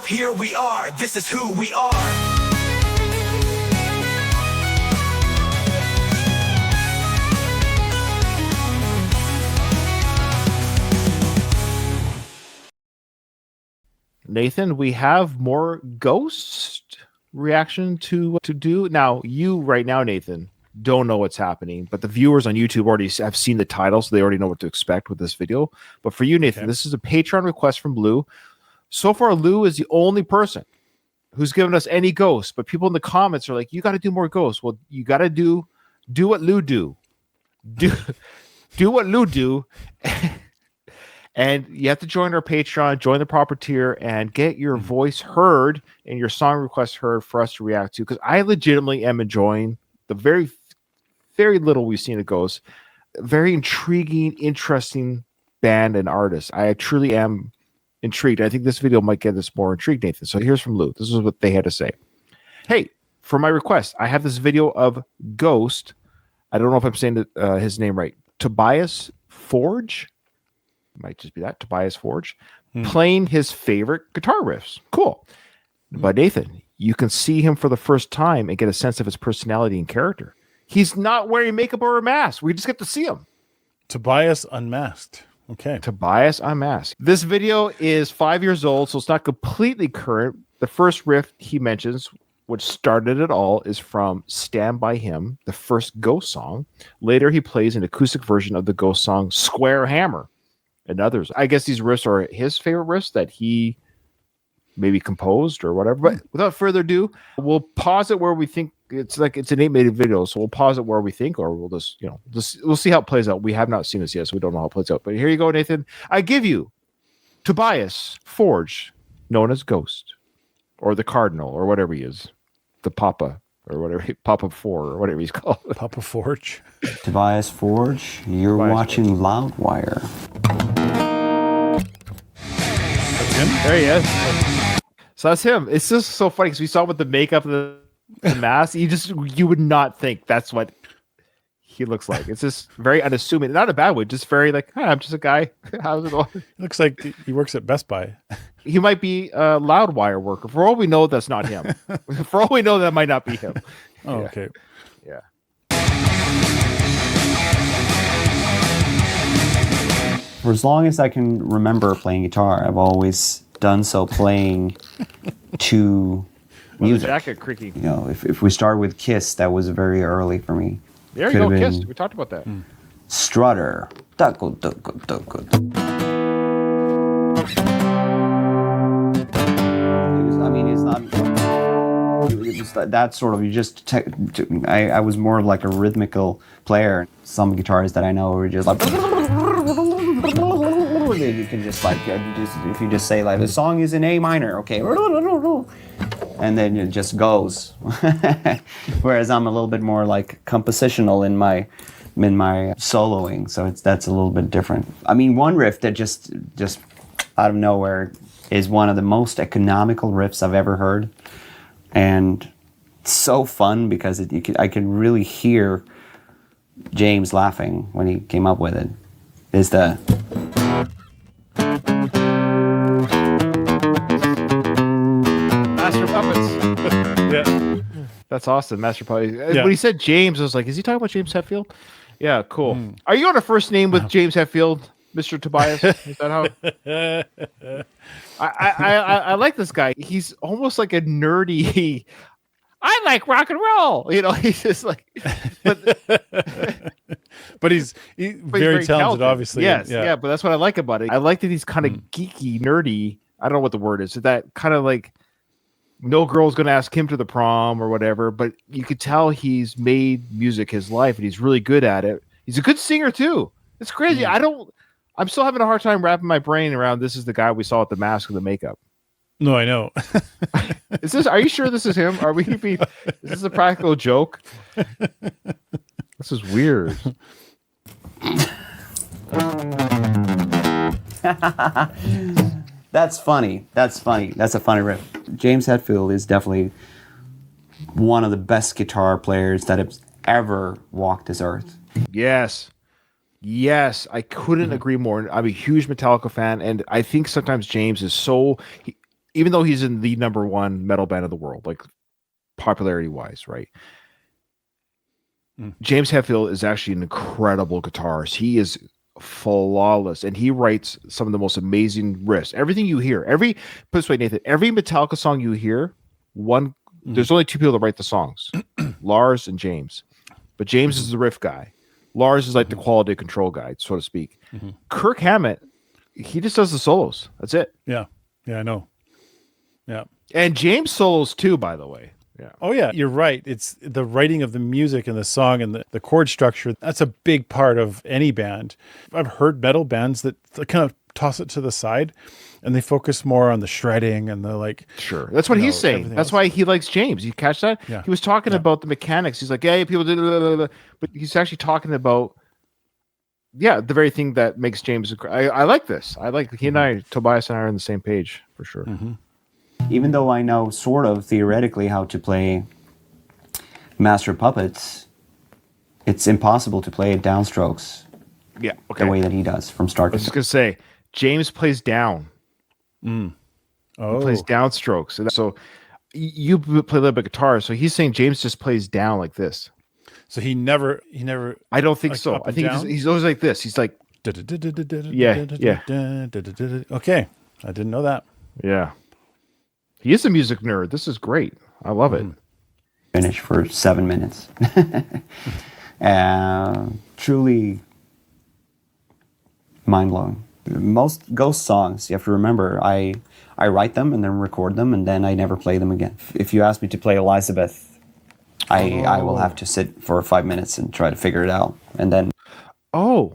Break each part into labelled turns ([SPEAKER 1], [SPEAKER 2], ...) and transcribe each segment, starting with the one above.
[SPEAKER 1] here we are, this is who we are.
[SPEAKER 2] Nathan, we have more Ghost reaction to do. Now, you right now, Nathan, don't know what's happening, but the viewers on YouTube already have seen the title, so they already know what to expect with this video. But for you, Nathan, This is a Patreon request from Lou. So far, Lou is the only person who's given us any Ghosts, but people in the comments are like, you got to do more Ghosts. Well, you got to do what Lou do. Do what Lou do. And you have to join our Patreon, join the proper tier, and get your voice heard and your song request heard for us to react to. Because I legitimately am enjoying the very, very little we've seen of Ghost. Very intriguing, interesting band and artist. I truly am intrigued. I think this video might get us more intrigued, Nathan. So here's from Lou. This is what they had to say. Hey, for my request, I have this video of Ghost. I don't know if I'm saying his name right. Tobias Forge. Might just be that. Tobias Forge. Playing his favorite guitar riffs. Cool. But Nathan, you can see him for the first time and get a sense of his personality and character. He's not wearing makeup or a mask. We just get to see him.
[SPEAKER 3] Tobias Unmasked. Okay.
[SPEAKER 2] Tobias Unmasked. This video is 5 years old, so it's not completely current. The first riff he mentions, which started it all, is from Stand By Him, the first Ghost song. Later, he plays an acoustic version of the Ghost song Square Hammer and others. I guess these riffs are his favorite riffs that he maybe composed or whatever. But without further ado, we'll pause it where we think it's an 8-minute video. So we'll pause it where we think, or we'll just, we'll see how it plays out. We have not seen this yet, so we don't know how it plays out. But here you go, Nathan. I give you Tobias Forge, known as Ghost, or the Cardinal, or whatever he is, the Papa, or whatever, Papa 4, or whatever he's called.
[SPEAKER 3] Papa Forge.
[SPEAKER 4] Tobias Forge, you're
[SPEAKER 2] Tobias
[SPEAKER 4] watching Loudwire.
[SPEAKER 3] That's him?
[SPEAKER 2] There he is. So that's him. It's just so funny because we saw with the makeup and the mask. You would not think that's what he looks like. It's just very unassuming. Not a bad way. Just very like, hi, I'm just a guy. How's it going?
[SPEAKER 3] Looks like he works at Best Buy.
[SPEAKER 2] He might be a Loudwire worker. For all we know, that's not him. For all we know, that might not be him.
[SPEAKER 3] Oh,
[SPEAKER 2] Yeah.
[SPEAKER 3] okay.
[SPEAKER 2] Yeah.
[SPEAKER 4] For as long as I can remember playing guitar, I've always done so playing to music.
[SPEAKER 2] Jacket creaking.
[SPEAKER 4] You know, if we start with Kiss, that was very early for me.
[SPEAKER 2] There you
[SPEAKER 4] Could
[SPEAKER 2] go,
[SPEAKER 4] have
[SPEAKER 2] Kiss.
[SPEAKER 4] been
[SPEAKER 2] We talked about that.
[SPEAKER 4] Strutter. It's not. It's that sort of. I was more of like a rhythmical player. Some guitarists that I know were just like. You can just like if you just say like the song is in A minor, okay, and then it just goes. Whereas I'm a little bit more like compositional in my soloing, so that's a little bit different. I mean, one riff that just out of nowhere is one of the most economical riffs I've ever heard, and so fun because I could really hear James laughing when he came up with it. Is the
[SPEAKER 2] Master Puppets.
[SPEAKER 3] Yeah.
[SPEAKER 2] That's awesome. Master Puppets.
[SPEAKER 3] Yeah.
[SPEAKER 2] When he said James, I was like, is he talking about James Hetfield? Yeah, cool. Are you on a first name with James Hetfield, Mr. Tobias? Is that how? I like this guy. He's almost like a nerdy. I like rock and roll. He's just like,
[SPEAKER 3] But he's very talented, obviously.
[SPEAKER 2] Yes,
[SPEAKER 3] Yeah.
[SPEAKER 2] yeah, but that's what I like about it. I like that he's kind of geeky, nerdy. I don't know what the word is. That kind of like no girl's going to ask him to the prom or whatever, but you could tell he's made music his life and he's really good at it. He's a good singer too. It's crazy. I'm still having a hard time wrapping my brain around this is the guy we saw at the mask with the makeup.
[SPEAKER 3] No, I know.
[SPEAKER 2] Are you sure this is him? Is this a practical joke? This is weird.
[SPEAKER 4] That's funny. That's a funny riff. James Hetfield is definitely one of the best guitar players that has ever walked this earth.
[SPEAKER 2] Yes, I couldn't agree more. I'm a huge Metallica fan, and I think sometimes James is even though he's in the number one metal band of the world, like popularity wise, right? James Hetfield is actually an incredible guitarist. He is flawless, and he writes some of the most amazing riffs. Everything you hear, put it this way, Nathan, every Metallica song you hear, there's only two people that write the songs, Lars and James. But James is the riff guy. Lars is like the quality control guy, so to speak. Kirk Hammett, he just does the solos. That's it.
[SPEAKER 3] Yeah, I know. Yeah,
[SPEAKER 2] and James solos too, by the way. Yeah.
[SPEAKER 3] Oh yeah, you're right. It's the writing of the music and the song and the chord structure. That's a big part of any band. I've heard metal bands that kind of toss it to the side and they focus more on the shredding and the like.
[SPEAKER 2] Sure. That's what he's saying. That's why he likes James. You catch that?
[SPEAKER 3] Yeah.
[SPEAKER 2] He was talking about the mechanics. He's like, yeah, people do, blah, blah, blah. But he's actually talking about, the very thing that makes James. I like this. I like he and I, Tobias and I are on the same page for sure.
[SPEAKER 4] Even though I know sort of theoretically how to play Master Puppets, it's impossible to play it downstrokes.
[SPEAKER 2] Yeah, okay.
[SPEAKER 4] The way that he does from start
[SPEAKER 2] I was
[SPEAKER 4] to
[SPEAKER 2] just gonna say, James plays down.
[SPEAKER 3] Oh,
[SPEAKER 2] He plays downstrokes. And so you play a little bit of guitar. So he's saying James just plays down like this.
[SPEAKER 3] So he never.
[SPEAKER 2] I don't think
[SPEAKER 3] like
[SPEAKER 2] so.
[SPEAKER 3] up
[SPEAKER 2] I
[SPEAKER 3] and
[SPEAKER 2] think
[SPEAKER 3] down?
[SPEAKER 2] he's always like this. He's like,
[SPEAKER 3] Yeah. Okay, I didn't know that.
[SPEAKER 2] yeah. He is a music nerd. This is great. I love it.
[SPEAKER 4] finish for 7 minutes. Truly mind-blowing. Most Ghost songs, you have to remember, I write them and then record them and then I never play them again. If you ask me to play Elizabeth, I will have to sit for 5 minutes and try to figure it out. And then...
[SPEAKER 2] Oh,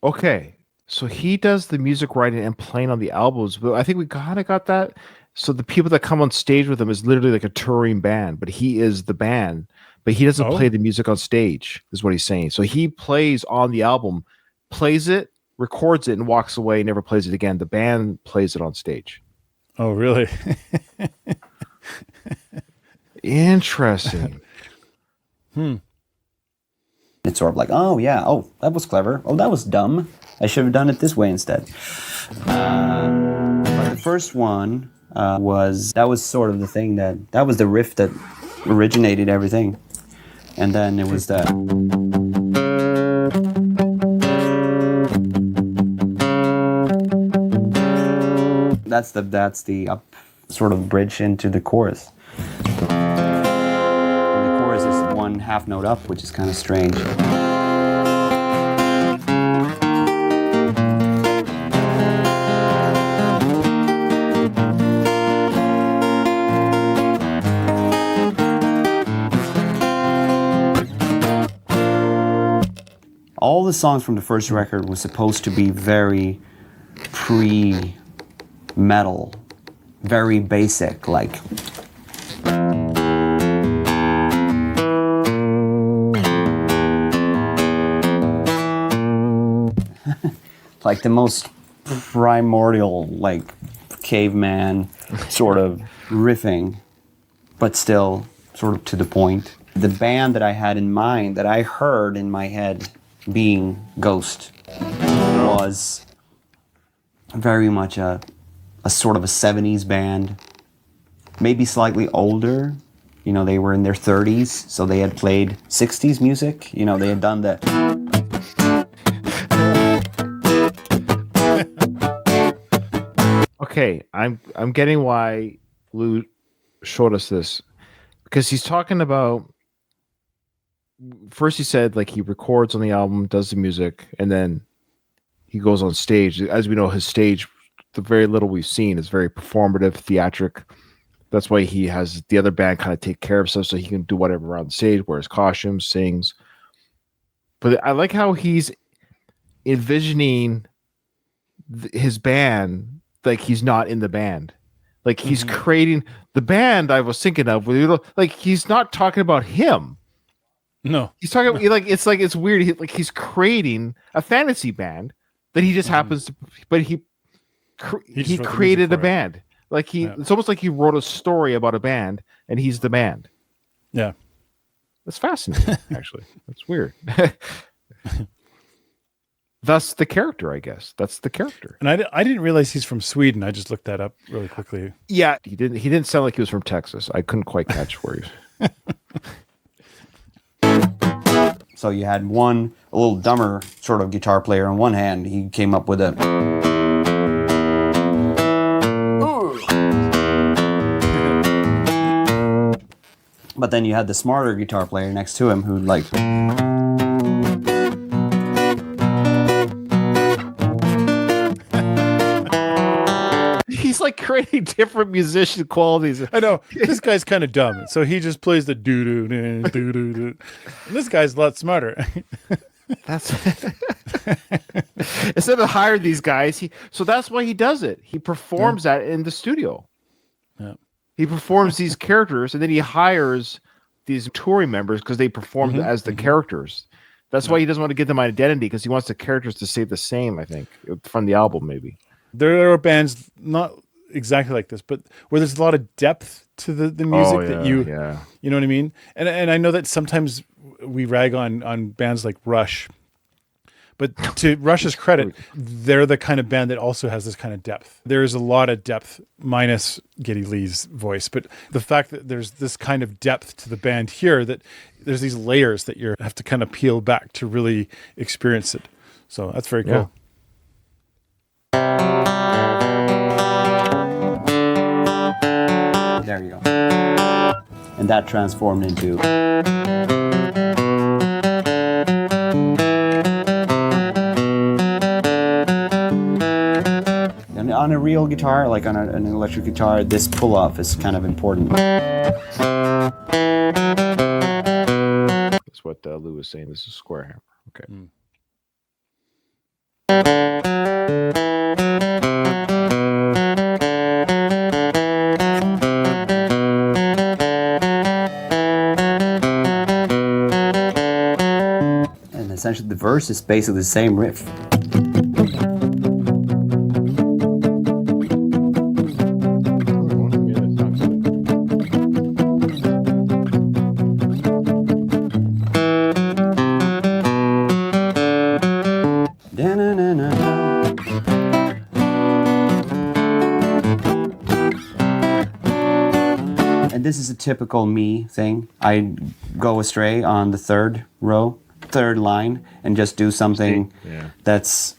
[SPEAKER 2] okay. So he does the music writing and playing on the albums, but I think we kind of got that. So the people that come on stage with him is literally like a touring band, but he is the band, but he doesn't play the music on stage, is what he's saying. So he plays on the album, plays it, records it, and walks away, never plays it again. The band plays it on stage.
[SPEAKER 3] Oh, really?
[SPEAKER 2] Interesting.
[SPEAKER 4] It's sort of like, oh, yeah, oh, that was clever. Oh, that was dumb. I should have done it this way instead. But the first one was sort of the thing that was the riff that originated everything. And then it was that. That's the up sort of bridge into the chorus. And the chorus is one half note up, which is kind of strange. All the songs from the first record were supposed to be very pre-metal, very basic, like... like the most primordial, like, caveman sort of riffing, but still sort of to the point. The band that I had in mind, that I heard in my head being Ghost, was very much a sort of a 70s band, maybe slightly older. You know, they were in their 30s, so they had played 60s music. You know, they had done the...
[SPEAKER 2] Okay, I'm getting why Lou showed us this, because he's talking about, first he said like he records on the album, does the music, and then he goes on stage. As we know, his stage, the very little we've seen, is very performative, theatric. That's why he has the other band kind of take care of stuff so he can do whatever on stage, wears costumes, sings. But I like how he's envisioning his band like he's not in the band. Like he's creating the band I was thinking of. Like he's not talking about him.
[SPEAKER 3] No,
[SPEAKER 2] he's talking like it's weird. He's creating a fantasy band that he just happens to, but he created a band. Like it's almost like he wrote a story about a band and he's the band.
[SPEAKER 3] Yeah,
[SPEAKER 2] that's fascinating. Actually, that's weird. That's the character, I guess. That's the character.
[SPEAKER 3] And I didn't realize he's from Sweden. I just looked that up really quickly.
[SPEAKER 2] Yeah, he didn't sound like he was from Texas. I couldn't quite catch where he was.
[SPEAKER 4] So you had a little dumber sort of guitar player on one hand. He came up with a. But then you had the smarter guitar player next to him who like.
[SPEAKER 2] He's like creating different musician qualities.
[SPEAKER 3] I know this guy's kind of dumb, so he just plays the doo doo doo doo doo doo. This guy's a lot smarter.
[SPEAKER 2] That's instead of hiring these guys, so that's why he does it. He performs that in the studio.
[SPEAKER 3] Yeah.
[SPEAKER 2] He performs these characters, and then he hires these touring members because they perform as the characters. That's why he doesn't want to give them an identity, because he wants the characters to stay the same, I think, from the album, maybe.
[SPEAKER 3] There are bands not exactly like this, but where there's a lot of depth to the music that you know what I mean? And I know that sometimes we rag on bands like Rush, but to Rush's credit, they're the kind of band that also has this kind of depth. There's a lot of depth, minus Geddy Lee's voice, but the fact that there's this kind of depth to the band here, that there's these layers that you have to kind of peel back to really experience it. So that's very cool.
[SPEAKER 4] There you go. And that transformed into. And on a real guitar, like on an electric guitar, this pull-off is kind of important.
[SPEAKER 2] That's what Lou was saying. This is square hammer. Okay.
[SPEAKER 4] And essentially the verse is basically the same riff. This is a typical me thing. I go astray on the third line, and just do something that's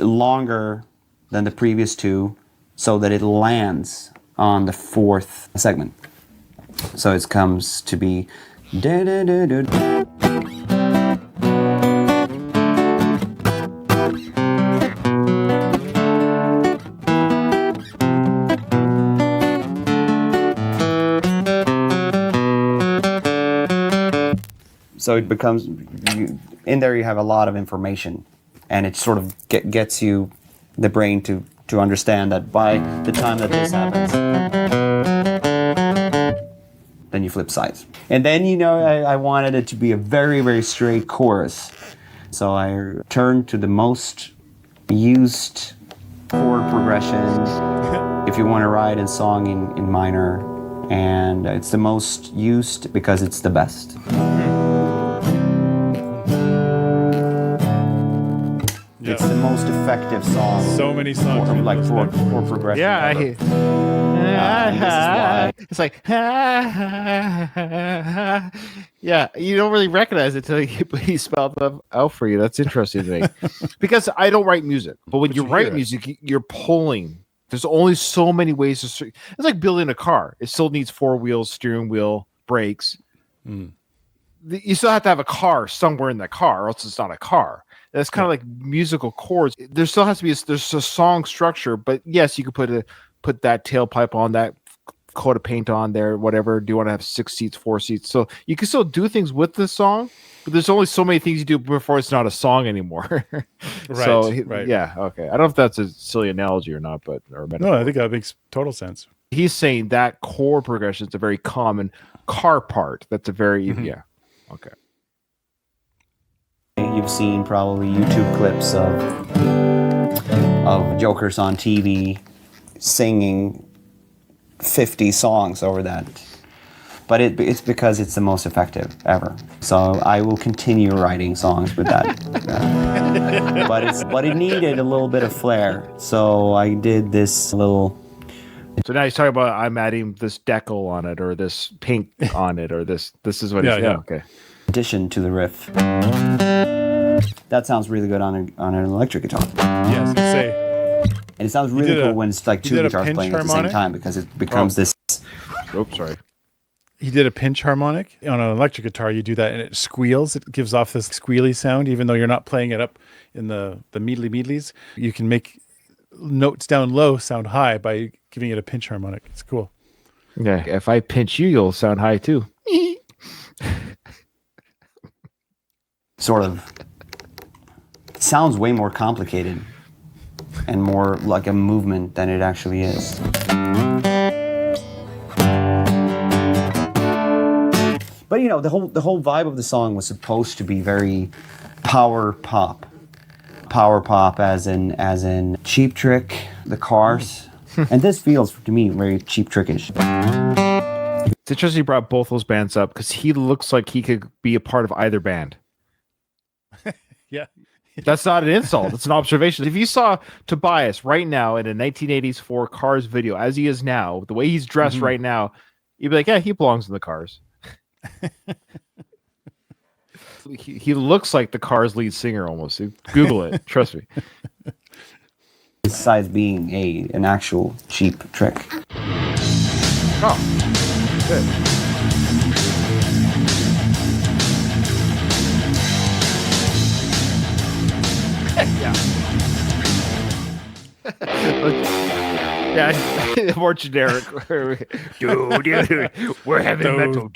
[SPEAKER 4] longer than the previous two, so that it lands on the fourth segment. So it comes to be. So it becomes, in there you have a lot of information, and it sort of gets you, the brain, to understand that by the time that this happens, then you flip sides. And then, I wanted it to be a very, very straight chorus. So I turned to the most used chord progression if you want to write a song in minor, and it's the most used because it's the best. It's the most effective song.
[SPEAKER 3] So many songs.
[SPEAKER 4] For progression.
[SPEAKER 2] Yeah,
[SPEAKER 4] this is why.
[SPEAKER 2] it's like yeah. You don't really recognize it until he spelled them out for you. That's interesting to me, because I don't write music. But when you write music, you're pulling. There's only so many ways to. It's like building a car. It still needs 4 wheels, steering wheel, brakes. You still have to have a car somewhere in that car, or else it's not a car. That's kind of like musical chords. There still has to be there's a song structure, but yes, you could put that tailpipe on, that coat of paint on there, whatever. Do you want to have 6 seats, 4 seats? So you can still do things with the song, but there's only so many things you do before it's not a song anymore.
[SPEAKER 3] Right.
[SPEAKER 2] Yeah, okay. I don't know if that's a silly analogy or not, but
[SPEAKER 3] no, I think that makes total sense.
[SPEAKER 2] He's saying that chord progression is a very common car part. That's a very okay.
[SPEAKER 4] You've seen probably YouTube clips of jokers on TV singing 50 songs over that. but it's because it's the most effective ever. So I will continue writing songs with that. But it needed a little bit of flair, so I did this little.
[SPEAKER 2] So now he's talking about I'm adding this decal on it, or this pink on it, or this. This is what he's okay.
[SPEAKER 4] Addition to the riff. That sounds really good on an electric guitar.
[SPEAKER 3] Yes, say.
[SPEAKER 4] And it sounds really cool when it's like two guitars playing at the same
[SPEAKER 3] harmonic?
[SPEAKER 4] time, because it becomes this.
[SPEAKER 2] Oops, sorry.
[SPEAKER 3] He did a pinch harmonic on an electric guitar. You do that and it squeals. It gives off this squealy sound, even though you're not playing it up in the meadlies. You can make notes down low sound high by giving it a pinch harmonic. It's cool.
[SPEAKER 2] Yeah, if I pinch you, you'll sound high too.
[SPEAKER 4] Sort of. It sounds way more complicated and more like a movement than it actually is. But you know, the whole vibe of the song was supposed to be very power pop. Power pop as in Cheap Trick, the Cars. And this feels to me very Cheap Trickish.
[SPEAKER 2] It's interesting you brought both those bands up because he looks like he could be a part of either band.
[SPEAKER 3] Yeah.
[SPEAKER 2] That's not an insult. It's an observation. If you saw Tobias right now in a 1980s for Cars video, as he is now, the way he's dressed right now, you'd be like, yeah, he belongs in the Cars. He looks like the Cars lead singer almost. Google it. Trust me.
[SPEAKER 4] Besides being an actual Cheap Trick.
[SPEAKER 2] Oh, good. Yeah, more generic. Dude, we're heavy metal.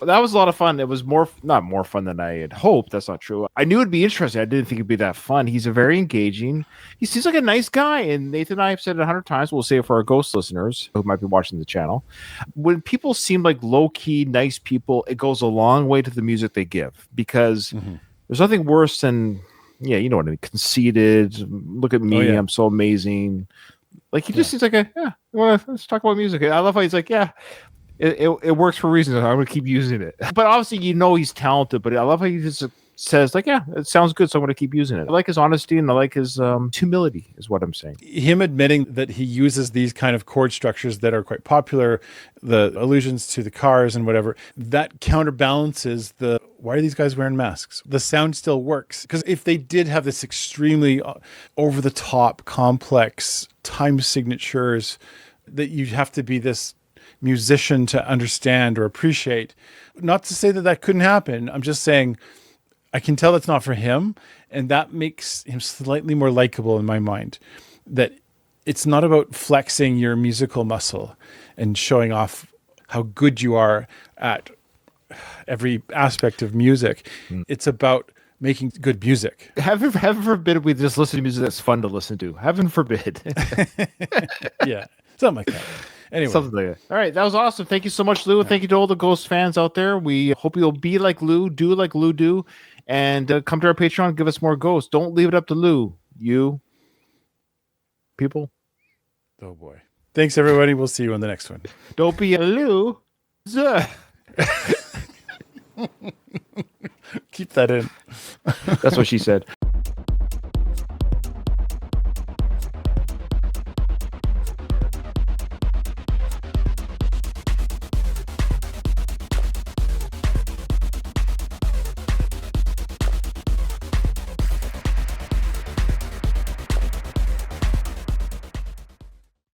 [SPEAKER 2] That was a lot of fun. It was not more fun than I had hoped. That's not true. I knew it'd be interesting. I didn't think it'd be that fun. He's a very engaging. He seems like a nice guy. And Nathan and I have said it 100 times. We'll say it for our ghost listeners who might be watching the channel. When people seem like low-key, nice people, it goes a long way to the music they give. Because there's nothing worse than, yeah, you know what I mean, conceited. Look at me. I'm so amazing. Like, he just seems like let's talk about music. I love how he's like, yeah. It works for reasons. I'm going to keep using it. But obviously, you know he's talented. But I love how he just says, like, yeah, it sounds good, so I'm going to keep using it. I like his honesty, and I like his humility, is what I'm saying.
[SPEAKER 3] Him admitting that he uses these kind of chord structures that are quite popular, the allusions to the Cars and whatever, that counterbalances why are these guys wearing masks? The sound still works. Because if they did have this extremely over-the-top, complex time signatures that you have to be this musician to understand or appreciate. Not to say that couldn't happen. I'm just saying I can tell it's not for him, and that makes him slightly more likable in my mind. That it's not about flexing your musical muscle and showing off how good you are at every aspect of music. It's about making good music.
[SPEAKER 2] Heaven forbid we just listen to music that's fun to listen to. Heaven forbid.
[SPEAKER 3] Yeah, something like that. Anyway.
[SPEAKER 2] Something like that. All right, that was awesome. Thank you so much, Lou. Thank you to all the Ghost fans out there. We hope you'll be like Lou, do like Lou do, and come to our Patreon and give us more Ghosts. Don't leave it up to Lou. You people.
[SPEAKER 3] Oh, boy. Thanks, everybody. We'll see you on the next one.
[SPEAKER 2] Don't be a Lou.
[SPEAKER 3] Keep that in.
[SPEAKER 2] That's what she said.